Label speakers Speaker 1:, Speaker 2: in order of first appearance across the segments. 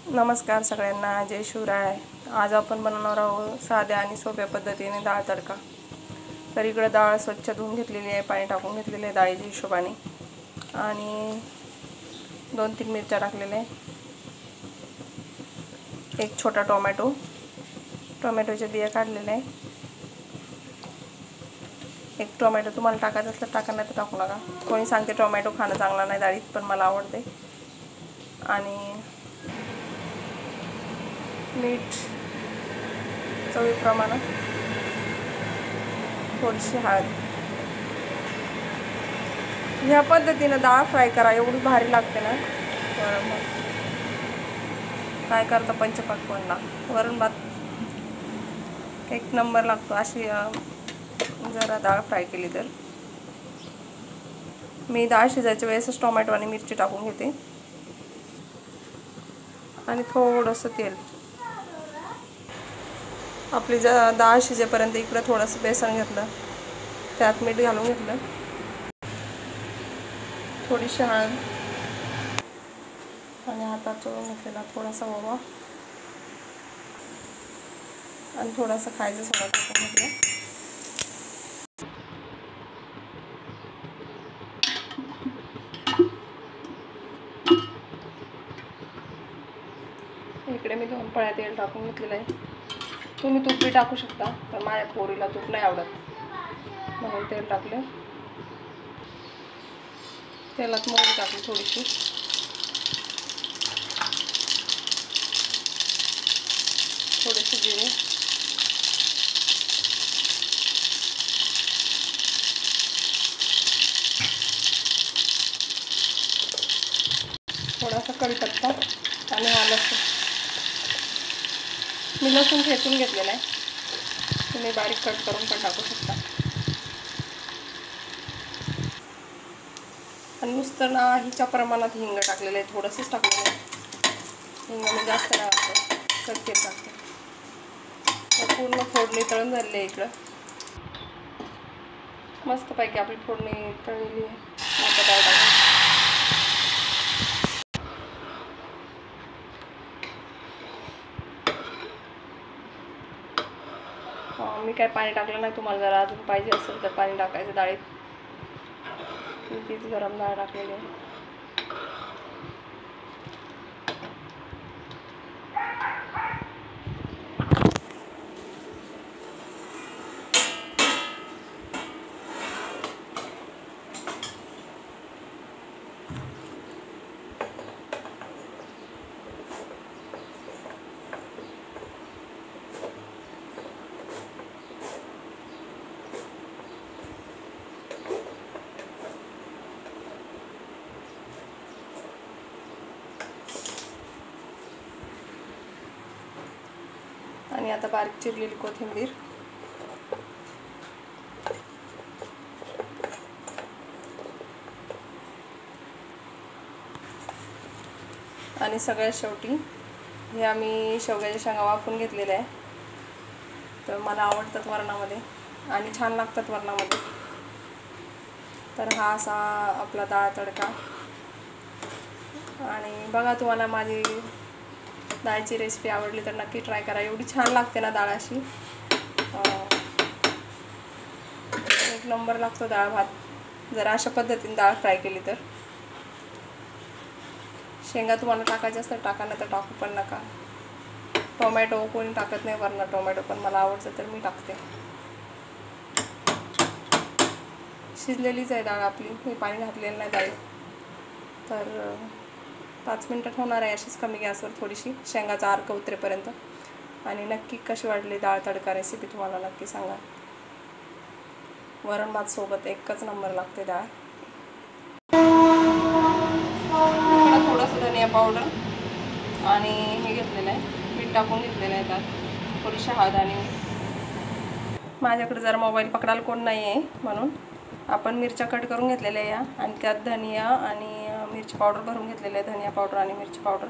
Speaker 1: नमस्कार सगळ्यांना, जय शिवराय। आज आपण बनवणार आहोत साध्या आणि सोप्या पद्धतीने डाळ तडका। तर इकडे डाळ स्वच्छ धुवून घेतलेली आहे, पाणी टाकून घेतलेले आहे डाळीच्या हिशोबाने, आणि 2-3 मिरच्या टाकलेल्या आहे, एक छोटा टोमॅटोचे बिया काढलेले आहे। एक टोमॅटो तुम्हाला टाकायचं असलं टाका, नाही तर टाकू नका। कोणी सांगते टोमॅटो खाणं चांगलं नाही डाळीत, पण मला आवडते। आणि मीठ चवीप्रमाणे, थोडीशी हळद। ह्या पद्धतीने डाळ फ्राय करा, एवढी भारी लागते ना। मग काय करता पंचपक्वान्नला वरण भात एक नंबर लागतो अशी जरा डाळ फ्राय केली तर। मी डाळ शिजायच्या वेळेसच टोमॅटो आणि मिरची टाकून घेते, आणि थोडंसं तेल। आपली डाळ शिजेपर्यंत इकडे थोडंसं बेसन घेतलं, त्यात मीठ घालून घेतलं, थोडीशी हळद, आणि हातात चोळून घेतलेला थोडासा ओवा, आणि थोडासा खायचं सोडा टाकून घेतलं। इकडे मी 2 पळ्या तेल टाकून घेतलेलं आहे। तुम्ही तूप बी टाकू शकता, पण माझ्या पोरीला तूप नाही आवडत म्हणून तेल टाकलं। तेलात मोहरी टाकली थोडीशी, थोडेसे जिरे, थोडासा कढीपत्ता, आणि हा लसूण। मी लसूण ठेचून घेतलेला आहे, तुम्ही बारीक कट करून पण टाकू शकता। आणि नुसतं ना हिच्या प्रमाणात हिंग टाकलेलं आहे, थोडंसंच टाकलेलं आहे हिंग, मी जास्त नाही वापरत, कधीच टाकते। पूर्ण फोडणी तळून झालेली आहे इकडं, मस्तपैकी आपली फोडणी तळलेली आहे। आता डाळ टाकून मी काय पाणी टाकलं नाही, तुम्हाला जर अजून पाहिजे असेल तर पाणी टाकायचं डाळीत। मी तीच गरम डाळ टाकलेली आहे। आणि आता बारीक चिरलेली कोथिंबीर, आणि सगळ्यात शेवटी हे आम्ही शेवग्याच्या शेंगा वाफवून घेतलेल्या आहे, तर मला आवडतात वरणामध्ये आणि छान लागतात वरणामध्ये। तर हा असा आपला डाळ तडका। आणि बघा, तुम्हाला माझी डाळची रेसिपी आवडली तर नक्की ट्राय करा, एवढी छान लागते ना डाळ अशी, एक नंबर लागतो डाळ भात जर अशा पद्धतीने डाळ फ्राय केली तर। शेंगा तुम्हाला टाकायचे असतं टाका, नाही तर टाकू पण नका। टोमॅटो कोणी टाकत नाही वरणात टोमॅटो, पण मला आवडतं तर मी टाकते। शिजलेलीच आहे डाळ आपली, मी पाणी घातलेलं नाही डाळीत। तर 5 मिनिटं होणार आहे अशीच कमी गॅसवर, थोडीशी शेंगाचा अर्क उतरेपर्यंत। आणि नक्की कशी वाटली डाळ तडका रेसिपी तुम्हाला नक्की सांगा। वरण भात सोबत एकच नंबर लागते डाळ। थोडंसं धनिया पावडर आणि हे घेतलेलं आहे, मीठ टाकून घेतलेलं आहे, त्यात थोडीशी हळद। आणि माझ्याकडे जरा मोबाईल पकडायला कोण नाही आहे म्हणून आपण मिरच्या कट करून घेतलेल्या आहे, आणि त्यात धनिया आणि मिरची पावडर भरून घेतलेलं आहे, धनिया पावडर आणि मिरची पावडर।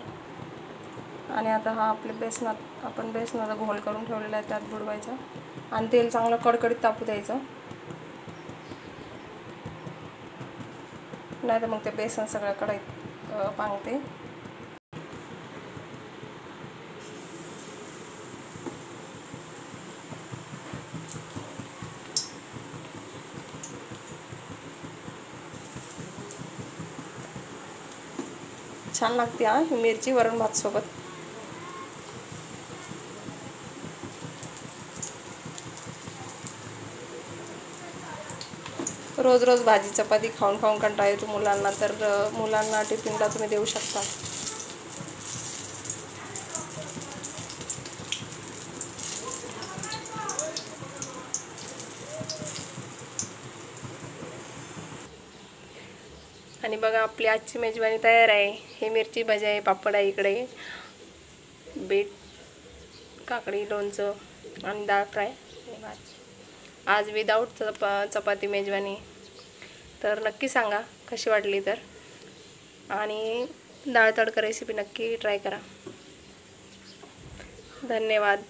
Speaker 1: आणि आता हा आपल्या बेसनाचा घोल करून ठेवलेला आहे, त्यात बुडवायचा, आणि तेल चांगलं कडकडीत तापू द्यायचं, नाही तर मग ते बेसन सगळं कढईत पांगते। छान लागते हा ही मिरची वरण भात सोबत. रोज रोज भाजी चपाती खाऊन खाऊन कंटाळा येतो मुलांना, तर मुलांना टिफिनला तुम्ही देऊ शकता. आणि बघा आपली आजची मेजवानी तयार आहे. हे मिरची भजी आहे, पापड आहे, इकडे बीट काकडी लोणचं आणि डाळ फ्राय आणि भात. आज विदाऊट चपाती मेजवानी. तर नक्की सांगा कशी वाटली तर, आणि डाळ तडका रेसिपी नक्की ट्राय करा. धन्यवाद.